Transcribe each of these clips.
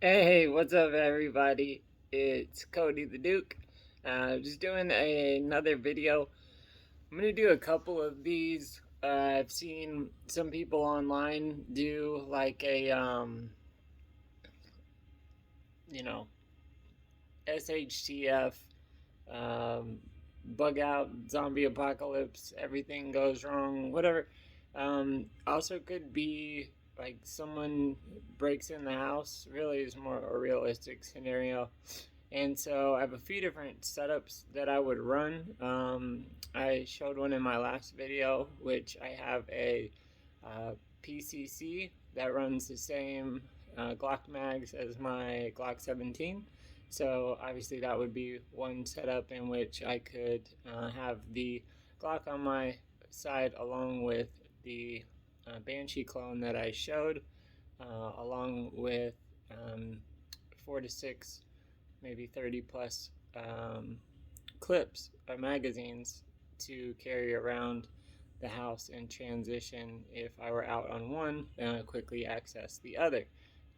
Hey, what's up, everybody? It's Cody the Duke. Just doing another video. I'm gonna do a couple of these. I've seen some people online do like a you know, SHTF, um, bug out, zombie apocalypse, everything goes wrong, whatever. Also could be like someone breaks in the house. Really is more a realistic scenario. And so I have a few different setups that I would run. I showed one in my last video, which I have a PCC that runs the same Glock mags as my Glock 17. So obviously that would be one setup in which I could have the Glock on my side along with the Banshee clone that I showed, along with 4 to 6, maybe 30 plus clips or magazines to carry around the house and transition if I were out on one, then I quickly access the other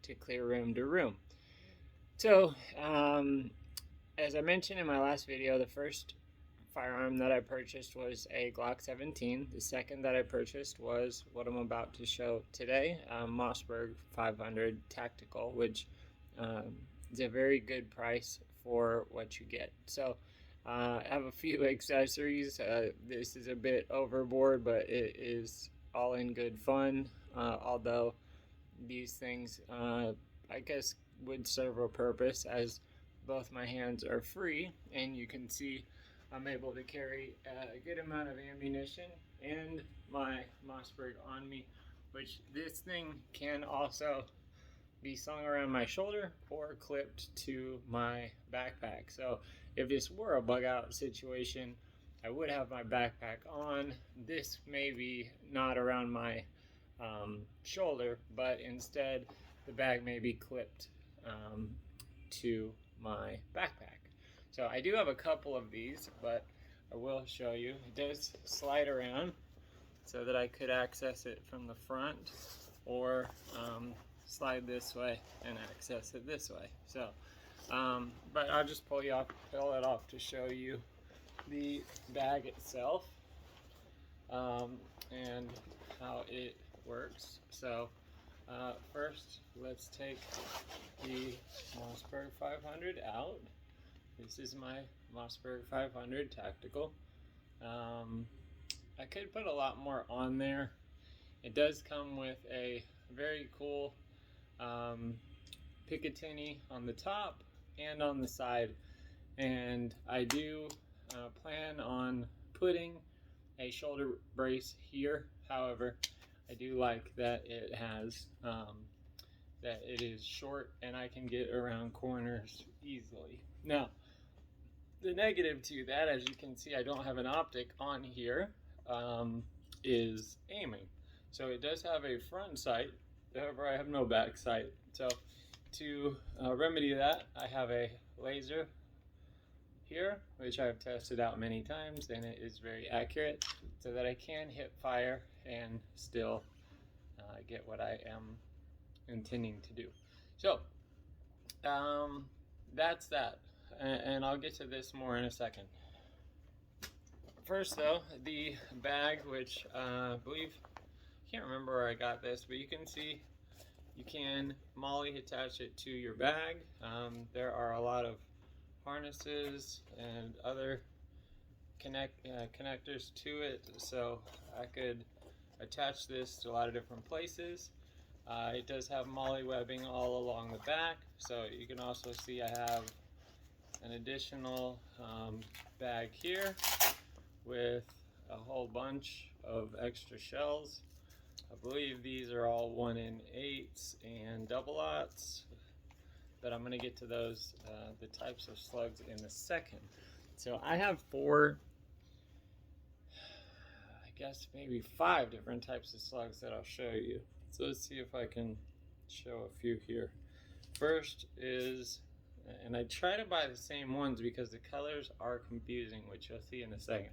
to clear room to room. So, as I mentioned in my last video, the first firearm that I purchased was a Glock 17. The second that I purchased was what I'm about to show today, Mossberg 500 Tactical, which is a very good price for what you get. So I have a few accessories. This is a bit overboard, but it is all in good fun. Although these things, I guess, would serve a purpose, as both my hands are free, and you can see I'm able to carry a good amount of ammunition and my Mossberg on me, which this thing can also be slung around my shoulder or clipped to my backpack. So if this were a bug out situation, I would have my backpack on. This may be not around my shoulder, but instead the bag may be clipped to my backpack. So I do have a couple of these, but I will show you. It does slide around so that I could access it from the front, or slide this way and access it this way. So, but I'll just pull it off to show you the bag itself, and how it works. So, first, let's take the Mossberg 500 out. This is my Mossberg 500 Tactical. I could put a lot more on there. It does come with a very cool Picatinny on the top and on the side, and I do plan on putting a shoulder brace here. However, I do like that it has that it is short and I can get around corners easily. Now, the negative to that, as you can see, I don't have an optic on here, is aiming. So it does have a front sight, however I have no back sight. So to remedy that, I have a laser here, which I've tested out many times, and it is very accurate, so that I can hit fire and still get what I am intending to do. So that's that, and I'll get to this more in a second. First though, the bag, which I believe, can't remember where I got this, but you can see you can MOLLE attach it to your bag. There are a lot of harnesses and other connectors to it, so I could attach this to a lot of different places. It does have MOLLE webbing all along the back, so you can also see I have an additional bag here with a whole bunch of extra shells. I believe these are all 1 in 8s and double aughts, but I'm going to get to those, the types of slugs, in a second. So I have 4, I guess maybe 5 different types of slugs that I'll show you. So let's see if I can show a few here. First is, and I try to buy the same ones because the colors are confusing, which you'll see in a second.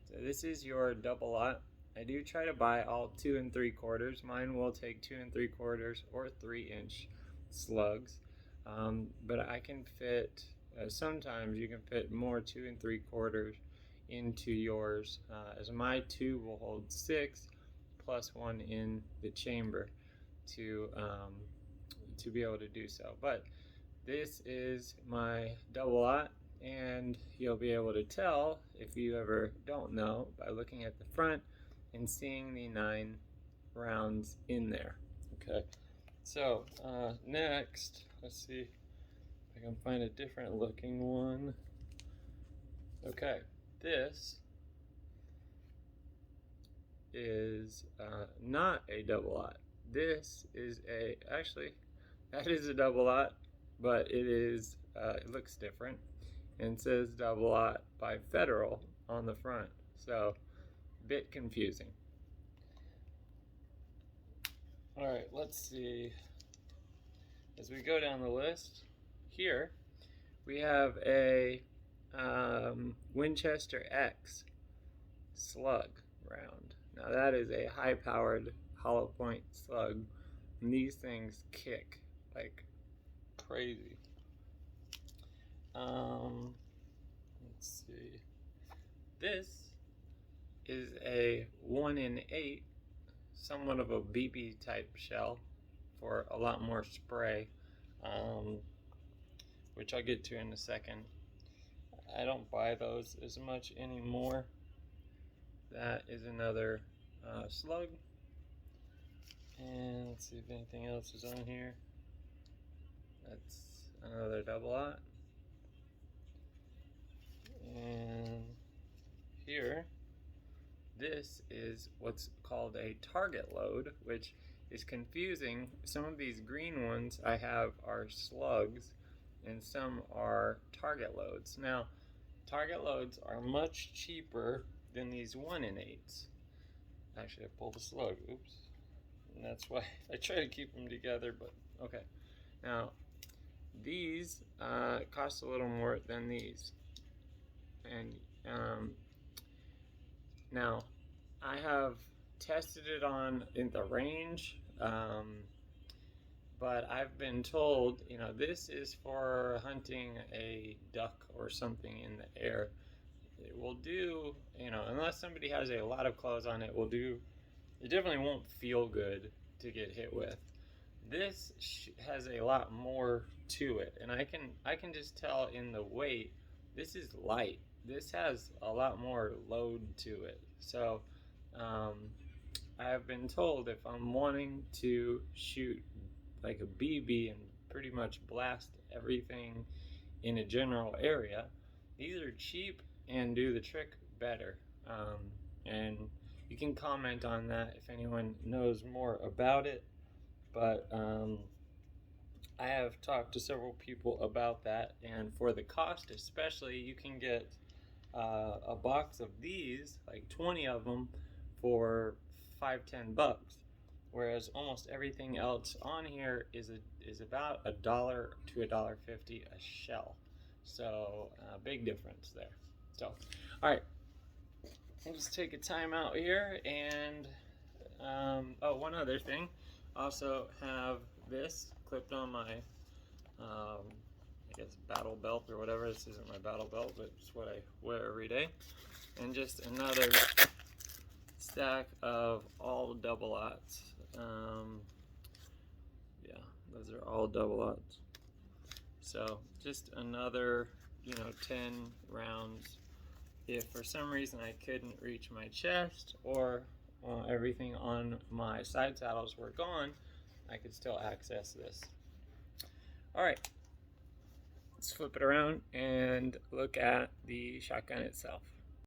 So this is your double aught. I do try to buy all 2 3/4. Mine will take 2 3/4 or 3-inch slugs. but I can fit, sometimes you can fit more 2 3/4 into yours, as my tube will hold 6 plus 1 in the chamber to be able to do so. But this is my double aught, and you'll be able to tell if you ever don't know by looking at the front and seeing the 9 rounds in there. Okay, so next, let's see if I can find a different looking one. Okay, this is not a double aught. This is actually, that is a double aught, but it looks different, and it says double aught by Federal on the front, so a bit confusing. Alright, let's see. As we go down the list, here we have a Winchester X slug round. Now that is a high-powered hollow point slug, and these things kick like crazy. Let's see. This is a 1 in 8, somewhat of a BB type shell for a lot more spray, which I'll get to in a second. I don't buy those as much anymore. That is another slug. And let's see if anything else is on here. That's another double aught. And here, this is what's called a target load, which is confusing. Some of these green ones I have are slugs, and some are target loads. Now, target loads are much cheaper than these 1 in 8s. Actually, I pulled a slug, oops. And that's why I try to keep them together, but okay. Now, these cost a little more than these. And now, I have tested it on in the range, but I've been told, this is for hunting a duck or something in the air. It will do, unless somebody has a lot of clothes on, it definitely won't feel good to get hit with. This has a lot more to it, and I can just tell in the weight, this is light. This has a lot more load to it. So I have been told if I'm wanting to shoot like a BB and pretty much blast everything in a general area, these are cheap and do the trick better. And you can comment on that if anyone knows more about it. But I have talked to several people about that, and for the cost especially, you can get a box of these, like 20 of them, for $5-10, whereas almost everything else on here is about $1 to $1.50 a shell. So big difference there. So, all right, we'll just take a time out here, and oh, one other thing. Also have this clipped on my I guess battle belt or whatever. This isn't my battle belt, but it's what I wear every day. And just another stack of all double aughts. Yeah, those are all double aughts. So just another, 10 rounds. If for some reason I couldn't reach my chest, or everything on my side saddles were gone, I could still access this. All right, let's flip it around and look at the shotgun itself.